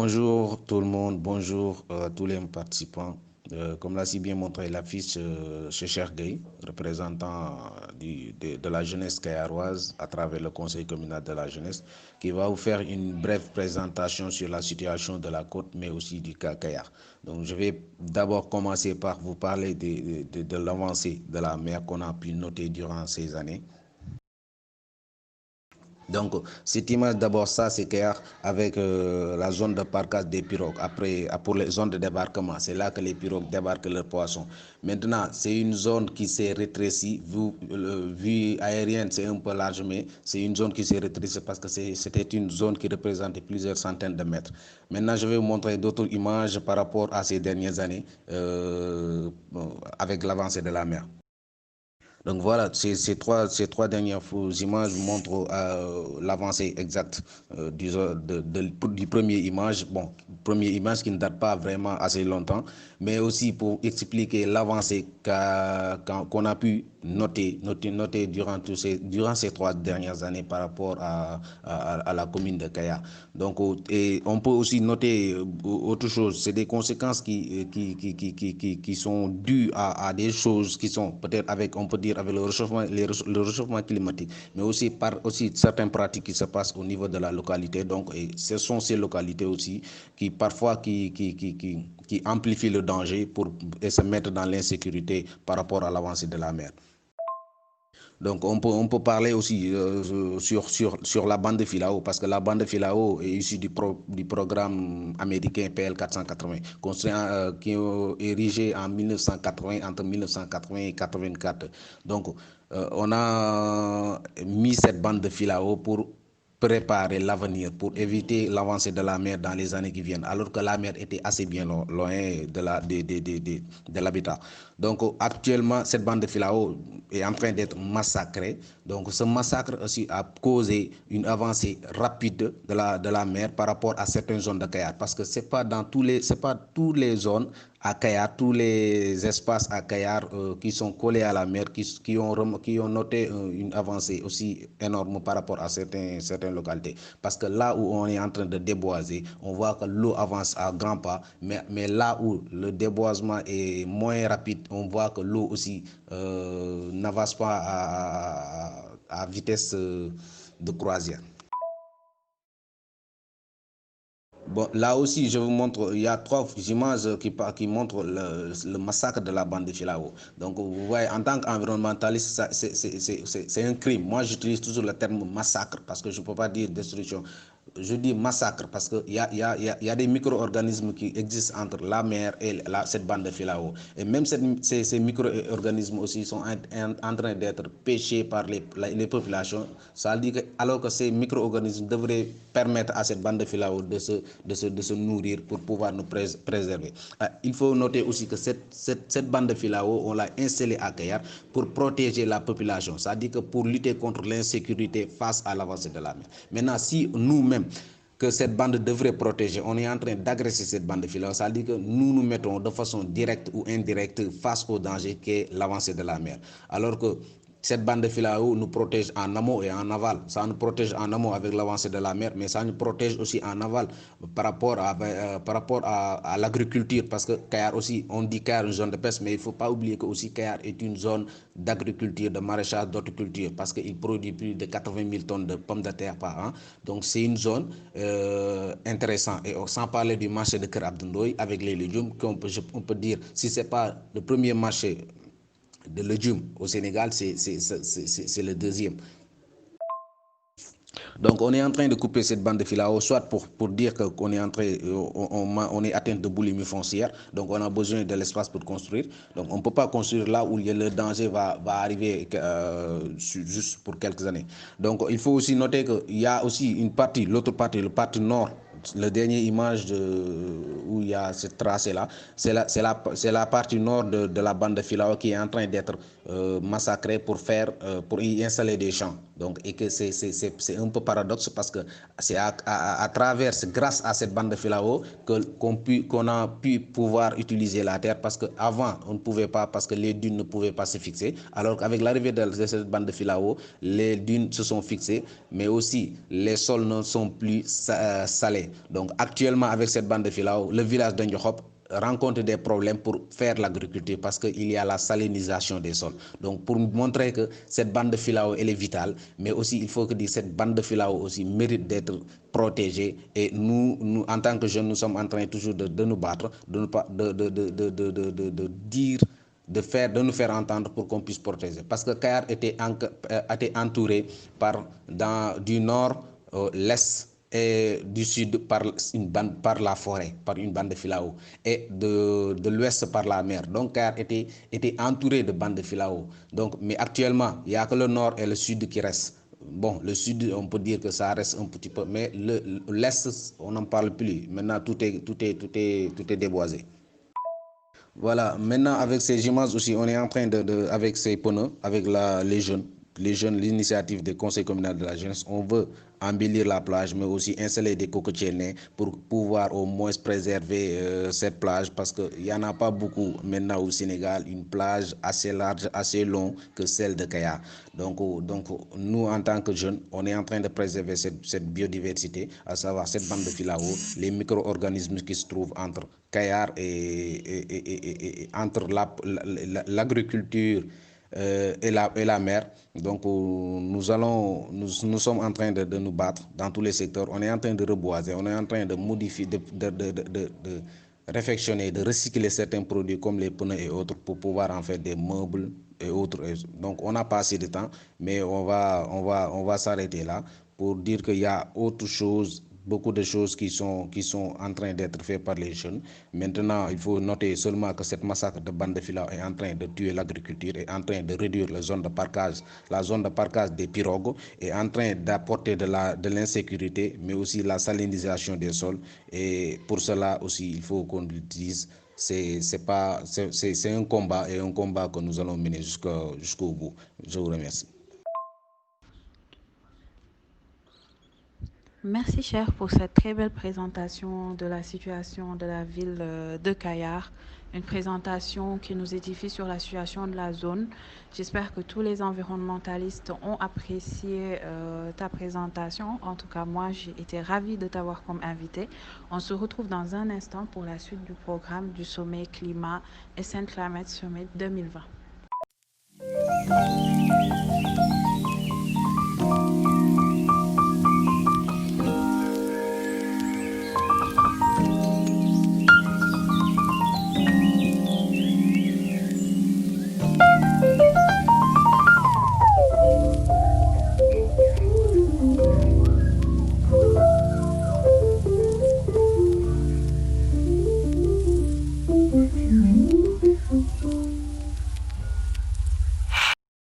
Bonjour tout le monde, bonjour tous les participants. Comme l'a si bien montré l'affiche chez Cheikh Gueye, représentant de la jeunesse kairoise à travers le Conseil communal de la jeunesse, qui va vous faire une brève présentation sur la situation de la côte, mais aussi du cas Kayar. Donc je vais d'abord commencer par vous parler de l'avancée de la mer qu'on a pu noter durant ces années. Donc, cette image d'abord, ça c'est clair avec la zone de parcage des pirogues. Après, pour les zones de débarquement, c'est là que les pirogues débarquent leurs poissons. Maintenant, c'est une zone qui s'est rétrécie. Vue aérienne, c'est un peu large, mais c'est une zone qui s'est rétrécie parce que c'était une zone qui représentait plusieurs centaines de mètres. Maintenant, je vais vous montrer d'autres images par rapport à ces dernières années avec l'avancée de la mer. Donc voilà, ces trois dernières images montrent l'avancée exacte du premier image. Bon, première image qui ne date pas vraiment assez longtemps, mais aussi pour expliquer l'avancée qu'on a pu noter durant ces 3 dernières années par rapport à la commune de Kaya. Donc, et on peut aussi noter autre chose, c'est des conséquences qui sont dues à des choses qui sont peut-être on peut dire avec le réchauffement climatique, mais aussi par certaines pratiques qui se passent au niveau de la localité. Donc, et ce sont ces localités aussi qui parfois qui amplifient le danger et se mettre dans l'insécurité par rapport à l'avancée de la mer. Donc on peut parler aussi sur la bande de Filao, parce que la bande de Filao est issue du programme américain PL 480, qui est érigé en 1980, entre 1980 et 1984. Donc on a mis cette bande de Filao pour préparer l'avenir, pour éviter l'avancée de la mer dans les années qui viennent, alors que la mer était assez bien loin de l'habitat. Donc actuellement, cette bande de Filao est en train d'être massacrée. Donc ce massacre aussi a causé une avancée rapide de la mer par rapport à certaines zones de Kayar, parce que c'est pas toutes les zones à Kayar, tous les espaces à Kayar qui sont collés à la mer, qui ont noté une avancée aussi énorme par rapport à certaines localités. Parce que là où on est en train de déboiser, on voit que l'eau avance à grands pas, mais là où le déboisement est moins rapide, on voit que l'eau aussi n'avance pas à vitesse de croisière. Bon, là aussi, je vous montre, il y a 3 images qui montrent le massacre de la bande de Filao. Donc, vous voyez, en tant qu'environnementaliste, c'est un crime. Moi, j'utilise toujours le terme massacre parce que je ne peux pas dire destruction. Je dis massacre parce qu'il y a des micro-organismes qui existent entre la mer et cette bande de Filao. Et même ces micro-organismes aussi sont en train d'être pêchés par les populations. Ça veut dire que, alors que ces micro-organismes devraient permettre à cette bande de Filao de se nourrir pour pouvoir nous préserver. Il faut noter aussi que cette bande de Filao, on l'a installée à Kayar pour protéger la population. C'est-à-dire que pour lutter contre l'insécurité face à l'avancée de la mer. Maintenant, si nous-mêmes que cette bande devrait protéger, on est en train d'agresser cette bande de Filao, ça veut dire que nous mettons de façon directe ou indirecte face au danger qu'est l'avancée de la mer. Alors que cette bande de Filao nous protège en amont et en aval. Ça nous protège en amont avec l'avancée de la mer, mais ça nous protège aussi en aval par rapport à l'agriculture. Parce que Kayar aussi, on dit Kayar une zone de pêche, mais il ne faut pas oublier que aussi Kayar est une zone d'agriculture, de maraîchage, d'horticulture, parce qu'il produit plus de 80 000 tonnes de pommes de terre par an. Donc c'est une zone intéressante. Et sans parler du marché de Kër Abdoundoye avec les légumes, on peut dire, si ce n'est pas le premier marché de légumes au Sénégal, c'est le deuxième. Donc on est en train de couper cette bande de Filao, soit pour dire qu'on est on est atteint de boulimie foncière, donc on a besoin de l'espace pour construire. Donc on ne peut pas construire là où le danger va arriver juste pour quelques années. Donc il faut aussi noter qu'il y a aussi une partie, l'autre partie, le partie nord. La dernière image où il y a cette tracé-là, c'est la partie nord de la bande de Filao qui est en train d'être massacrée pour y installer des champs. Donc, et que c'est un peu paradoxe parce que c'est à travers, c'est grâce à cette bande de filao qu'on a pu pouvoir utiliser la terre, parce qu'avant, on ne pouvait pas, parce que les dunes ne pouvaient pas se fixer. Alors qu'avec l'arrivée de cette bande de filao, les dunes se sont fixées, mais aussi les sols ne sont plus salés. Donc, actuellement, avec cette bande de filao, le village de Ndiokop rencontre des problèmes pour faire l'agriculture parce qu'il y a la salinisation des sols. Donc pour montrer que cette bande de filao elle est vitale, mais aussi il faut que cette bande de filao aussi mérite d'être protégée, et nous en tant que jeunes nous sommes en train toujours de nous battre, de dire, de nous faire entendre pour qu'on puisse protéger, parce que Kayar était entouré du nord, l'est et du sud par la forêt, par une bande de filao, et de l'ouest par la mer. Donc Kayar était entouré de bandes de filao. Donc, mais actuellement, il n'y a que le nord et le sud qui restent. Bon, le sud, on peut dire que ça reste un petit peu, mais l'est, on n'en parle plus. Maintenant, tout est déboisé. Voilà, maintenant avec ces images aussi, on est en train avec ces pneus, avec les jeunes, l'initiative des conseils communaux de la jeunesse, on veut embellir la plage, mais aussi installer des cocotiers pour pouvoir au moins préserver cette plage, parce qu'il n'y en a pas beaucoup maintenant au Sénégal, une plage assez large, assez longue que celle de Kaya. Donc nous, en tant que jeunes, on est en train de préserver cette biodiversité, à savoir cette bande de filao, les micro-organismes qui se trouvent entre Kayar et entre l'agriculture et la mer. Donc nous sommes en train de nous battre dans tous les secteurs. On est en train de reboiser, on est en train de modifier, de réfectionner, de recycler certains produits comme les pneus et autres pour pouvoir en faire des meubles et autres. Donc on n'a pas assez de temps, mais on va s'arrêter là pour dire qu'il y a autre chose, beaucoup de choses qui sont en train d'être faites par les jeunes. Maintenant, il faut noter seulement que cette massacre de bande de filao est en train de tuer l'agriculture, est en train de réduire la zone de parcage des pirogues, est en train d'apporter de l'insécurité, mais aussi la salinisation des sols. Et pour cela aussi, il faut qu'on le dise, c'est un combat, et un combat que nous allons mener jusqu'au bout. Je vous remercie. Merci cher pour cette très belle présentation de la situation de la ville de Kayar, une présentation qui nous édifie sur la situation de la zone. J'espère que tous les environnementalistes ont apprécié ta présentation. En tout cas, moi, j'ai été ravie de t'avoir comme invité. On se retrouve dans un instant pour la suite du programme du sommet climat SN Climate Summit 2020.